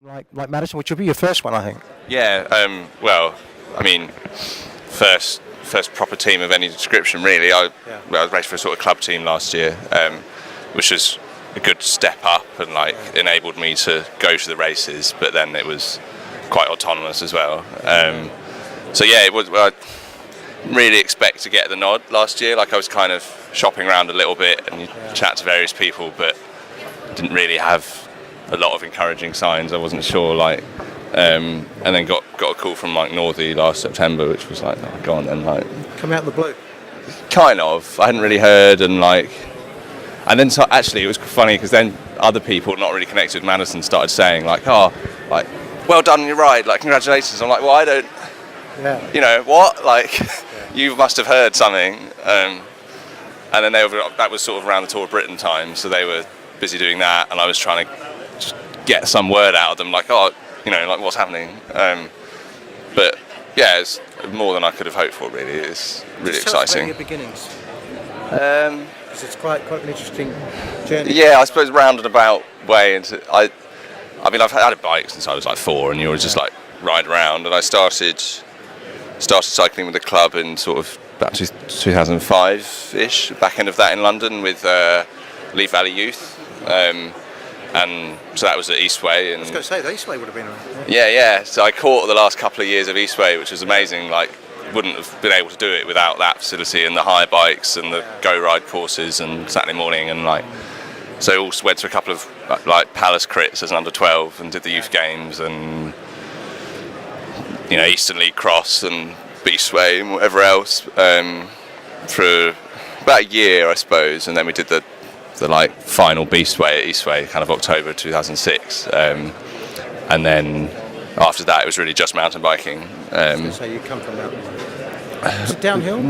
like Madison, which will be your first one, I think. Yeah, well, I mean, first proper team of any description, really. I was raced for a sort of club team last year, which was a good step up and enabled me to go to the races, but then it was quite autonomous as well. So yeah, it was. Well, I didn't really expect to get the nod last year. I was kind of shopping around a little bit and chat to various people, but didn't really have a lot of encouraging signs. I wasn't sure, and then got a call from Northey last September, which was oh, go on then, Come out of the blue. Kind of. I hadn't really heard, and then so actually it was funny because then other people not really connected with Madison started saying well done on your ride, congratulations. I'm well, I don't, what, you must have heard something, and then that was sort of around the Tour of Britain time, so they were busy doing that, and I was trying to just get some word out of them, what's happening. But yeah, it's more than I could have hoped for. Really, it's really Just tell us exciting. about your beginnings. Because it's quite an interesting journey. Yeah, I suppose roundabout way into. I mean, I've had a bike since I was 4, and you were just ride around, and I started cycling with the club in sort of about 2005-ish, back end of that in London with Leaf Valley Youth. And so that was at Eastway. And I was going to say, the Eastway would have been around. Yeah. So I caught the last couple of years of Eastway, which was amazing. Wouldn't have been able to do it without that facility and the hire bikes and the go ride courses and Saturday morning and so also went to a couple of Palace crits as an under 12 and did the youth games and Eastern League Cross and Beastway and whatever else for about a year, I suppose, and then we did the final Beastway at Eastway, kind of October 2006, and then after that it was really just mountain biking. So you come from mountain biking. Was it downhill?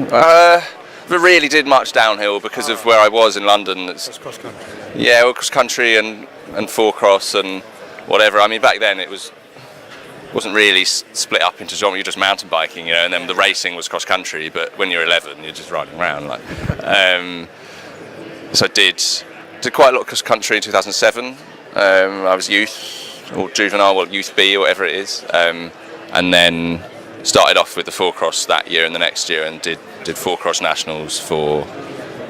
We really did much downhill because of where I was in London. It's cross country. Yeah, well, cross country and four cross and whatever. I mean, back then it wasn't really split up into genre. You're just mountain biking, and then the racing was cross country. But when you're 11, you're just riding around. So I did quite a lot of cross country in 2007. I was youth or juvenile, youth B or whatever it is, and then started off with the four cross that year and the next year, and did four cross nationals for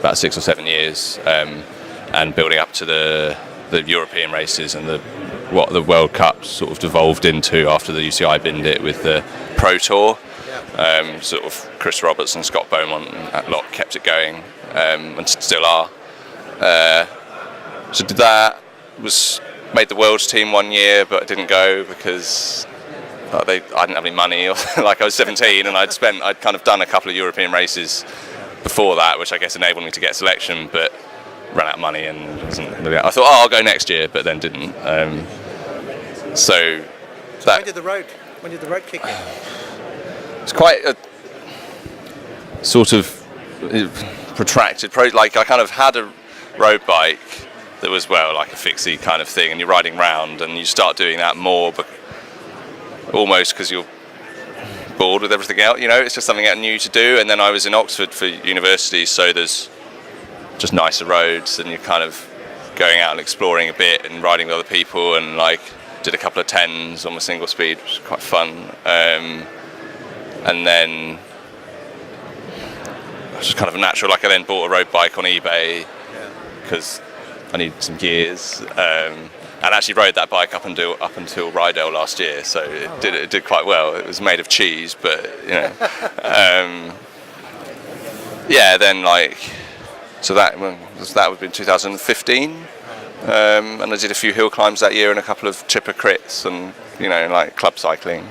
about 6 or 7 years, and building up to the European races and what the World Cup sort of devolved into after the UCI binned it with the Pro Tour. Sort of Chris Roberts and Scott Beaumont and that lot kept it going, and still are. So did that, made the World's team 1 year, but didn't go because I didn't have any money. I was 17 and I'd kind of done a couple of European races before that, which I guess enabled me to get selection, but ran out of money and wasn't really. I thought, I'll go next year, but then didn't. So when did the road kick in? It's quite a sort of protracted. I kind of had a road bike that was a fixie kind of thing, and you're riding round, and you start doing that more, but almost because you're bored with everything else. It's just something new to do. And then I was in Oxford for university, so there's just nicer roads, and you're kind of going out and exploring a bit and riding with other people, and did a couple of 10s on my single speed, which was quite fun. And then just kind of natural. I then bought a road bike on eBay because I needed some gears, and actually rode that bike up until Rydell last year. So it did quite well. It was made of cheese, but Then so that would be in 2015, and I did a few hill climbs that year and a couple of chipper crits and club cycling,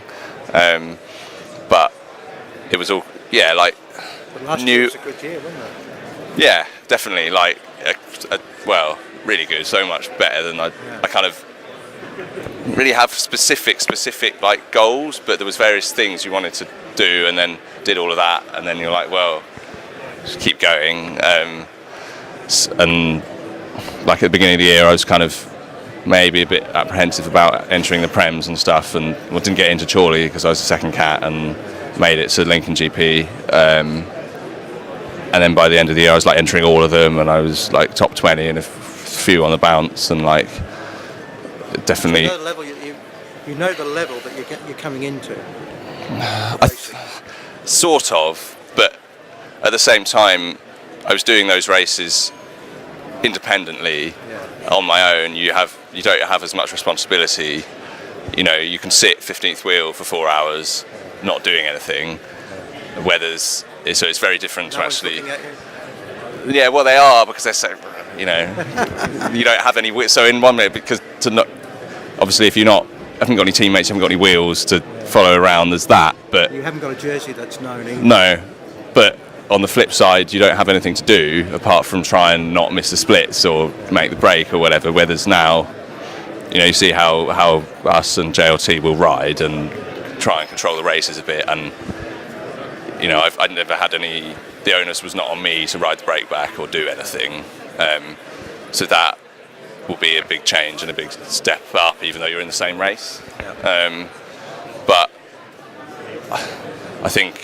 but it was all But last year was a good year, wasn't it? Yeah, definitely. Really good. So much better than I kind of really have specific goals, but there was various things you wanted to do, and then did all of that, and then you're just keep going. And at the beginning of the year, I was kind of maybe a bit apprehensive about entering the Prems and stuff, and didn't get into Chorley because I was a second cat and made it to Lincoln GP. And then by the end of the year, I was entering all of them, and I was top 20 and a few on the bounce, and definitely. So the level you know the level that you're coming into. Sort of, but at the same time, I was doing those races independently on my own. You don't have as much responsibility. You know, you can sit 15th wheel for 4 hours, not doing anything. The weather's so it's very different to actually. Yeah, well, they are, because they're so, you know, you don't have any. So in one way, because obviously, if you haven't got any teammates, you haven't got any wheels to follow around, there's that. But you haven't got a jersey that's known either. No, but on the flip side, you don't have anything to do apart from try and not miss the splits or make the break or whatever. Where there's now, you know, you see how us and JLT will ride and try and control the races a bit, and you know, I'd never had any. The onus was not on me to ride the brake back or do anything. So that will be a big change and a big step up, even though you're in the same race. But I think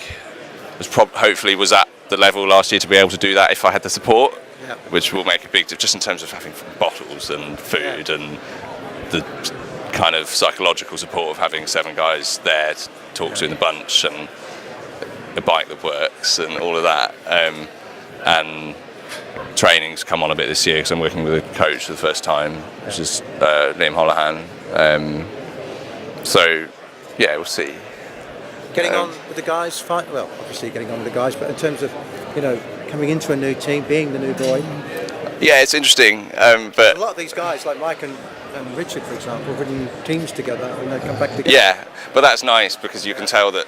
hopefully was at the level last year to be able to do that if I had the support, which will make a big difference, just in terms of having bottles and food and the kind of psychological support of having 7 guys there to talk to in the bunch, and a bike that works and all of that. And training's come on a bit this year because I'm working with a coach for the first time, which is Liam Holohan. So yeah, we'll see. Getting on with the guys, well, obviously getting on with the guys, but in terms of, you know, coming into a new team, being the new boy. Yeah, it's interesting. But a lot of these guys, like Mike and Richard, for example, have ridden teams together and they come back together. Yeah, but that's nice because you can tell that,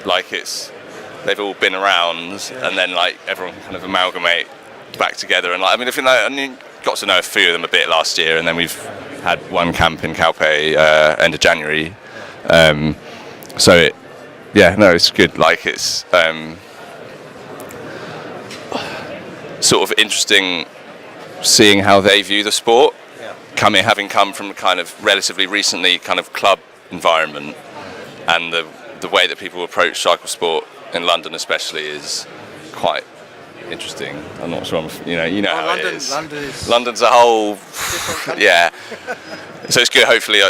like, they've all been around, and then like everyone can kind of amalgamate back together. And like, I mean, got to know a few of them a bit last year, and then we've had one camp in Calpe end of January. So it's good. Like, it's sort of interesting seeing how they view the sport. Having come from a kind of relatively recently kind of club environment, and the way that people approach cycle sport in London especially is quite interesting. I'm not sure, you know how London, it is. London's a whole, yeah. So it's good, hopefully,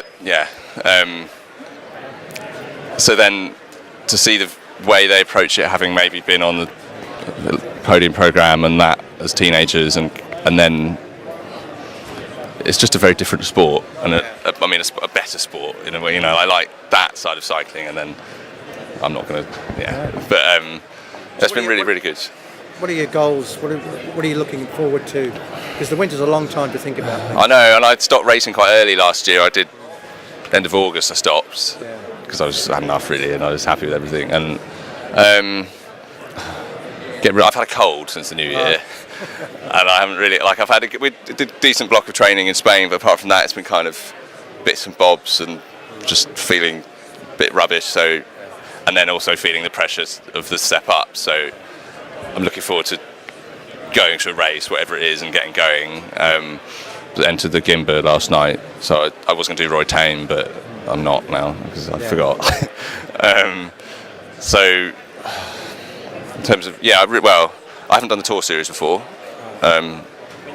So then to see the way they approach it, having maybe been on the podium programme and that as teenagers, and then it's just a very different sport, and a better sport in a way. You know, I like that side of cycling, and then I'm not going to, but that's been really, really good. What are your goals? What are you looking forward to? Because the winter's a long time to think about things. I know, and I stopped racing quite early last year. I did end of August. I stopped because I had enough really, and I was happy with everything. And I've had a cold since the new year, and I haven't really we did a decent block of training in Spain, but apart from that, it's been kind of bits and bobs and just feeling a bit rubbish. So. And then also feeling the pressures of the step up. So I'm looking forward to going to a race, whatever it is, and getting going. Entered the Gimba last night, so I was going to do Roy Tane, but I'm not now because I forgot. So in terms of I haven't done the Tour Series before.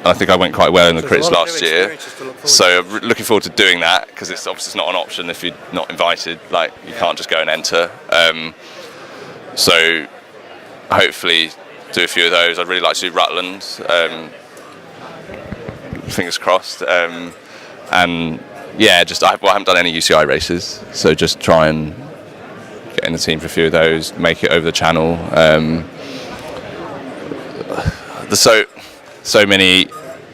I think I went quite well in the crits last year, so looking forward to doing that, because it's obviously not an option if you're not invited. Like, you can't just go and enter. So hopefully do a few of those. I'd really like to do Rutland. Fingers crossed. And I haven't done any UCI races, so just try and get in the team for a few of those, make it over the channel. So many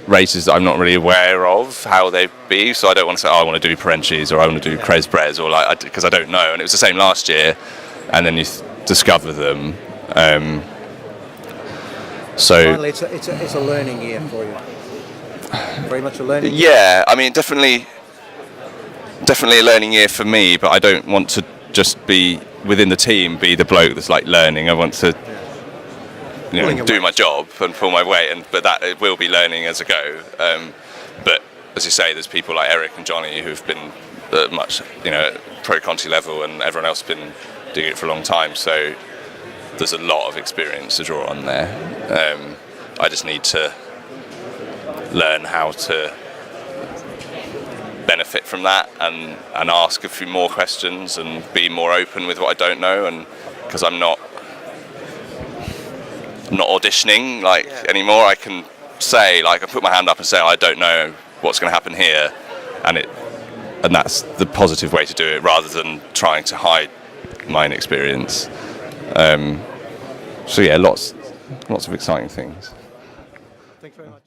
races that I'm not really aware of how they'd be, so I don't want to say, I want to do Perenchis or I want to do Crez Brez, or because I don't know. And it was the same last year, and then you discover them. So finally, it's a learning year for you. Very much a learning year. Yeah, I mean, definitely a learning year for me, but I don't want to just be within the team, be the bloke that's like learning. I want to do my job and pull my weight, but that it will be learning as I go. But as you say, there's people like Eric and Johnny who've been much, pro Conti level, and everyone else has been doing it for a long time. So there's a lot of experience to draw on there. I just need to learn how to benefit from that and ask a few more questions and be more open with what I don't know, and because I'm not auditioning anymore. I can say, I put my hand up and say, I don't know what's going to happen here, and that's the positive way to do it, rather than trying to hide my inexperience. So yeah, lots of exciting things. Thank you very much.